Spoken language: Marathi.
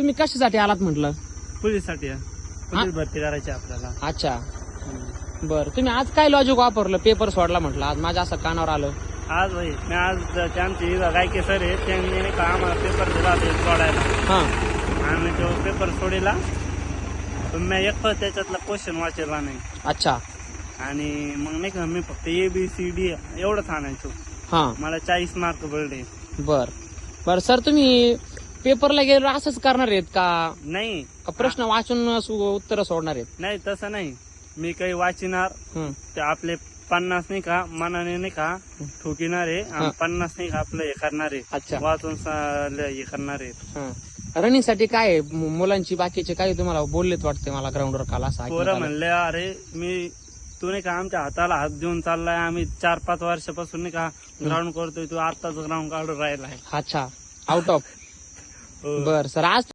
तुम्ही कशासाठी आलात म्हटलं? पोलीससाठी पोलीस भरती करायची आपल्याला. अच्छा, बर. तुम्ही आज काय लॉजिक वापरलं पेपर सोडला म्हटलं? आज माझ्या असं कानावर आलं. आज भाई मी आज त्यांची गायके सर आहे त्यांनी नाही का आम्हाला पेपर दिला सोडायला. हा, आणि तो पेपर सोडला पण मी एक त्याच्यातला क्वेश्चन वाचला नाही. अच्छा. आणि मग नाही का मी फक्त ABCD एवढंच आणायचो. हा, मला 40 मार्क पडले. बर बर. सर तुम्ही पेपरला गेलो असंच करणार आहेत का? नाही प्रश्न वाचून उत्तर सोडणार आहेत? नाही तसं नाही, मी काही वाचणार हं, ते आपले 50 नाही का मनाने नाही का ठोकिणार आहे आणि 50 नाही का आपलं हे करणार आहे. अच्छा. वाचून हे करणार आहे. हं. रनिंग साठी काय आहे? मुलांची बाकीचे काही तुम्हाला बोललेत वाटते मला ग्राउंडवर काल असं ऐकण्यात पोरं आलं. म्हणले अरे तू नाही का आमच्या हाताला हात देऊन चाललाय, आम्ही 4-5 वर्षापासून नाही का ग्राउंड करतोय, तू आताच ग्राउंड काढून राहिलाय. अच्छा, आउट ऑफ. हो. बर सर, आज